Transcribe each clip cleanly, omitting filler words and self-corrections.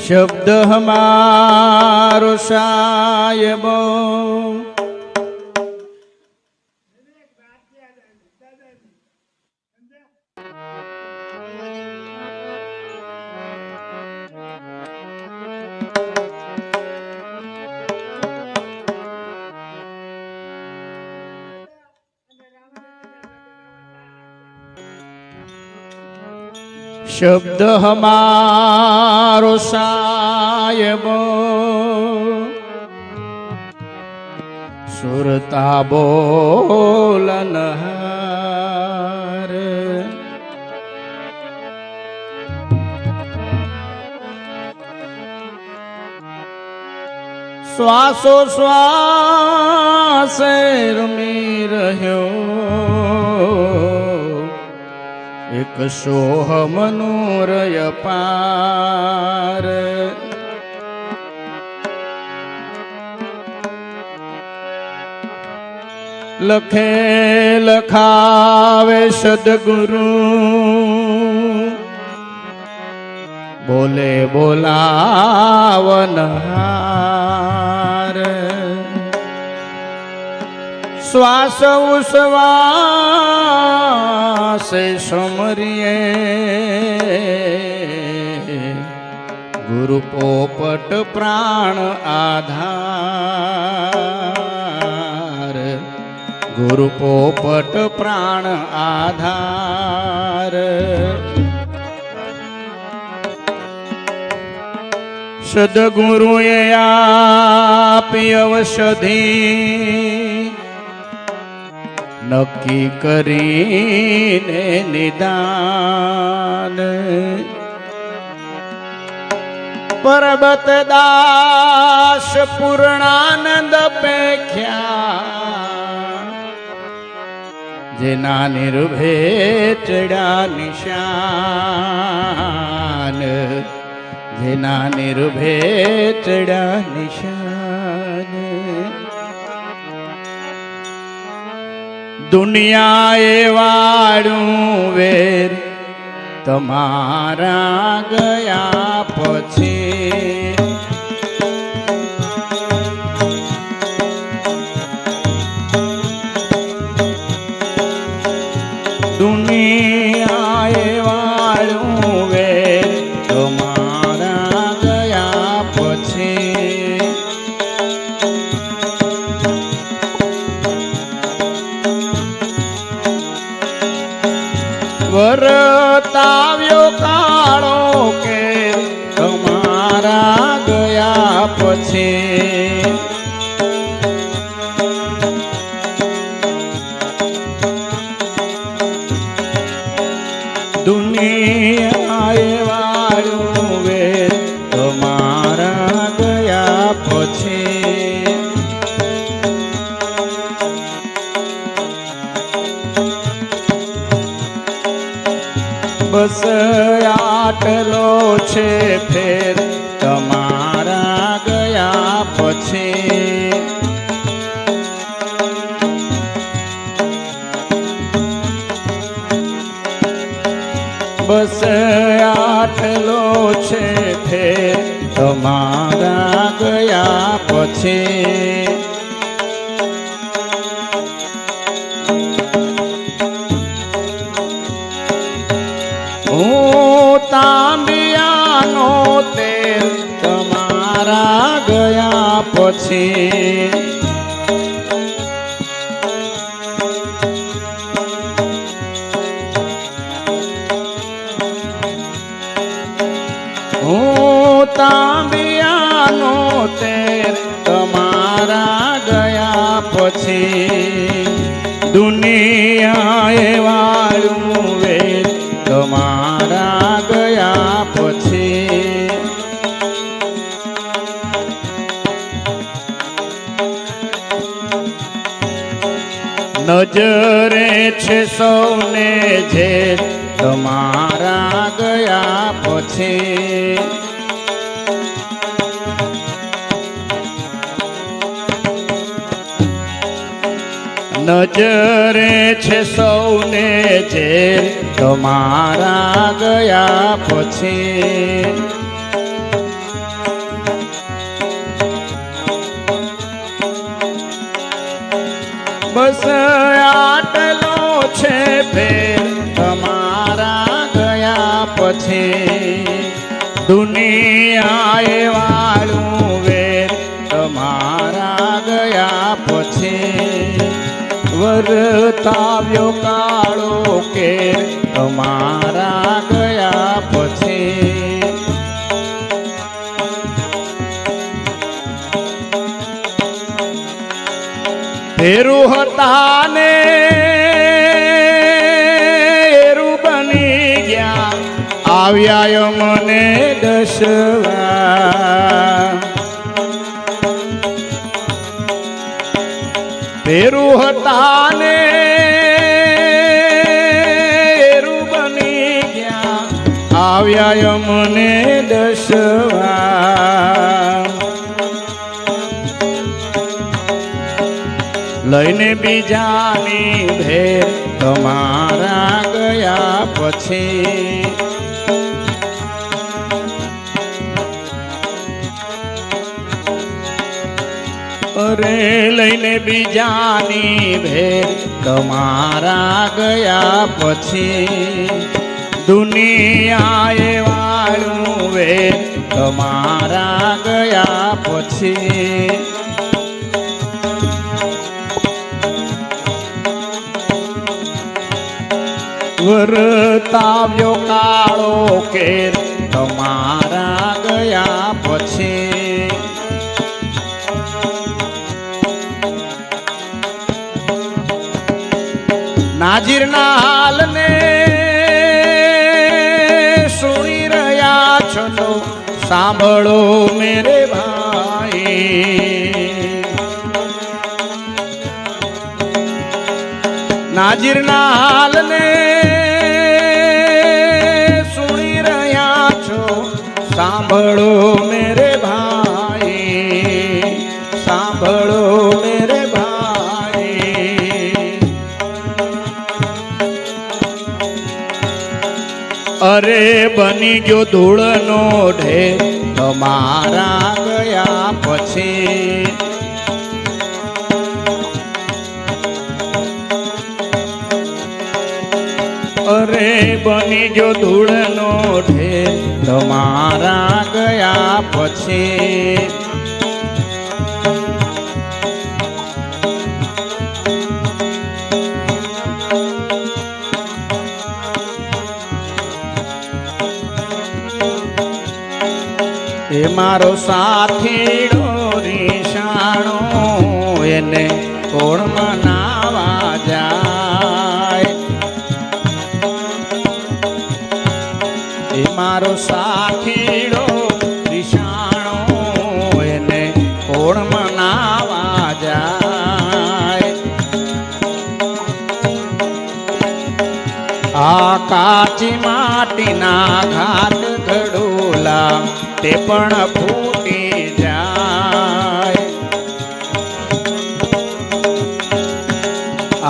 शब्द हमारो सायबो शब्द हमारो सायबो सुरता बोलनहार श्वासो श्वास रमी रह्यो एक सोहमनुरय पार लखे लखावे सदगुरु बोले बोलावनहार श्वास उश्वास समरिए गुरु पोपट प्राण आधार गुरु पोपट प्राण आधार सद्गुरुए आपी औषधि नक्की करीने निदान पर्वत दास पूर्णानंद पेख्या जेना निर्भे चढ़ा निशान जेना निर्भे चढ़ा निशान दुनियाए वाळू वेर तमारा गया पछी दुनियाए वाळू वेर तमारा गया पछी वर्ताव्यो काळो के तमारा गया पछी दुनियाए वाळू वेर तमारा गया पछी बस आटलो छे फेर तमारा गया पछी बस आटलो छे फेर तमारा गया पछी तांबियानो तेल तमारा गया पछी तांबियानो तेल तमारा गया पछी दुनियाए वाळू वेर तमारा गया पछी नजरे छे सौने झेर तमारा गया पछी नजरे छे सौने झेर तमारा गया पछी બસ આટલો છે ફેર તમારા ગયા પછી દુનિયાએ વાળું વેર તમારા ગયા પછી વર્તાવ્યો કાળો કેર તમારા ગયા પછી ફેરું હતા ને એરું બની ગયા આવ્યા મને દસવા ફેરું હતા ને એરું બની ગયા આવ્યા મને દસવા લઈને બીજાની ભેર તમારા ગયા પછી અરે લઈને બીજાની ભેર તમારા ગયા પછી દુનિયાએ વાળું વેર તમારા ગયા પછી વર્તાવ્યો કાળો કેર તમારા ગયા પછી નાજીરના હાલને સુણી રહ્યા છો તો સાંભળો મેરે ભાઈ નાજીરના હાલને સુણી રહ્યા છો સાંભળો મેરે ભાઈ સાંભળો મેરે ભાઈ અરે બની ગયો ધૂળનો ઢેર તમારા ગયા પછી અરે બની ગયો ધૂળનો ઢેર તમારા ગયા પછી એ મારો સાથીડો રીસાણો એને કોણ મનાવા જાય એ મારો સાથીડો રીસાણો એને કોણ મનાવા જાય આ કાચી માટીના ઘાટ ઘડોલા તે પણ ફૂટી જાય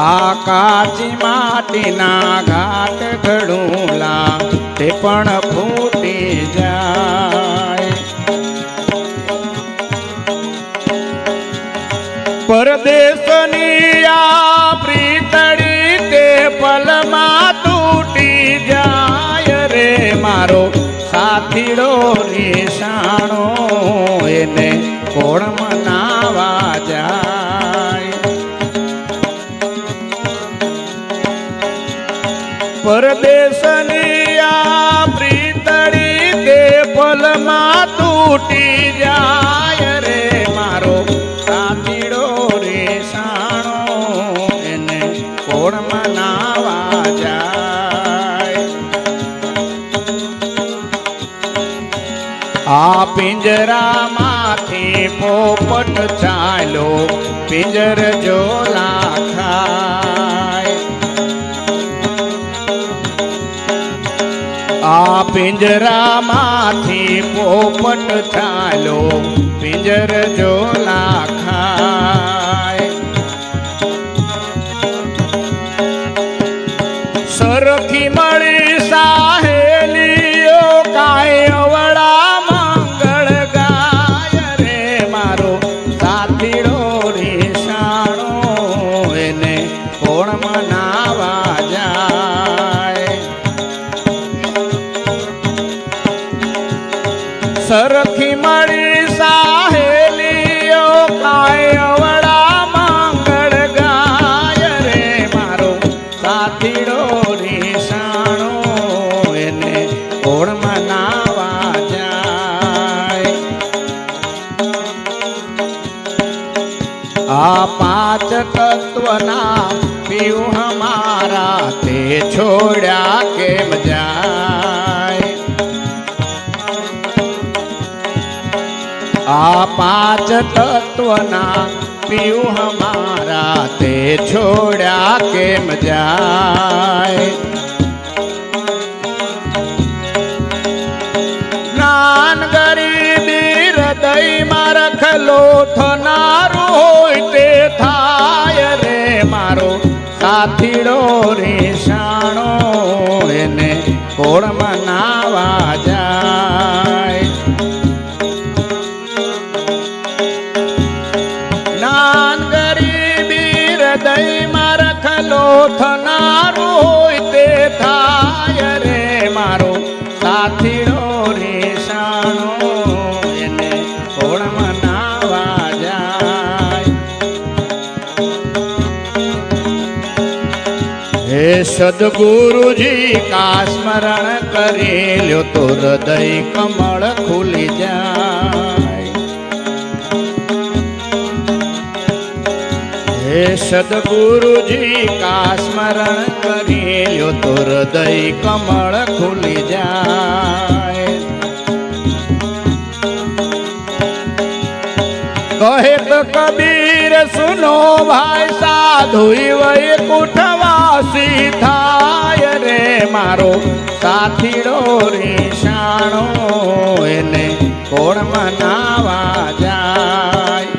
આ કાચી માટીના ઘાટ ઘડોલા તે પણ ફૂટી જાય પરદેશની આ પ્રીતડી તે પલમાં તૂટી જાય રે મારો સાથીડો રીસાણો એને કોણ મનાવા જાય પરદેશની આ પ્રીતડી તે પલમાં તૂટી જાય રે મારો સાથીડો રીસાણો એને કોણ મનાવા જાય આ પિંજરામાંથી પોપટ ચાલ્યો પિંજર જોલા ખાય આ પિંજરામાંથી પોપટ ચાલ્યો પિંજર જોલા ખાય સરખી મળી સાહેલીઓ કાંઈ અવળા મંગળ ગાય રે મારો સાથીડો રીસાણો એને સરખી મળી સાહેલીઓ કાય અવળા મંગળ ગાય રે મારો સાથીડો રીસાણો એને કોણ મનાવા જાય આ પાંચ તત્વના પીવું હમારા તે છોડ્યા કેમ જાય આ પાંચ તત્વના પીવું હમારા તે છોડ્યા કેમ જાય નાન ગરીબી હૃદયમાં રખલો થનારું હોય તે થાય રે મારો સાથીડો રીસાણો એને કોણ મનાવા જાય નાન ગરીબી હૃદયમાં રખલો થનારું હોય તે થાય રે મારો સાથીડો રીસાણો એને કોણ મનાવા જાય હે સદગુરુજી કા સ્મરણ કરી લ્યો તો હૃદય કમળ ખુલી જાય હે સદગુરુજી કા સ્મરણ કરી લ્યો તો હૃદય કમળ ખુલી જાય કહે તો કબીર સુનો ભાઈ સાધુ વૈકુંઠવાસી થાય રે મારો સાથીડો રીસાણો એને કોણ મનાવા જાય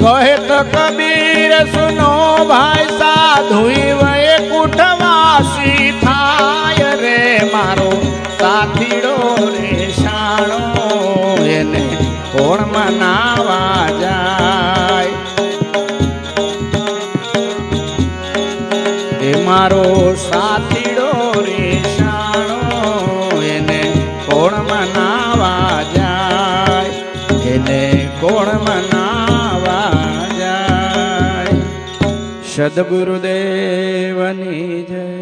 કહે તો કબીર સુનો ભાઈ સાધુ વૈકુંઠવાસી થાય રે મારો સાથીડો રીસાણો એને કોણ મનાવા જાય એ મારો સાથીડો રીસાણો એને કોણ મનાવા જાય એને કોણ મનાવા જાય સદગુરુદેવની જય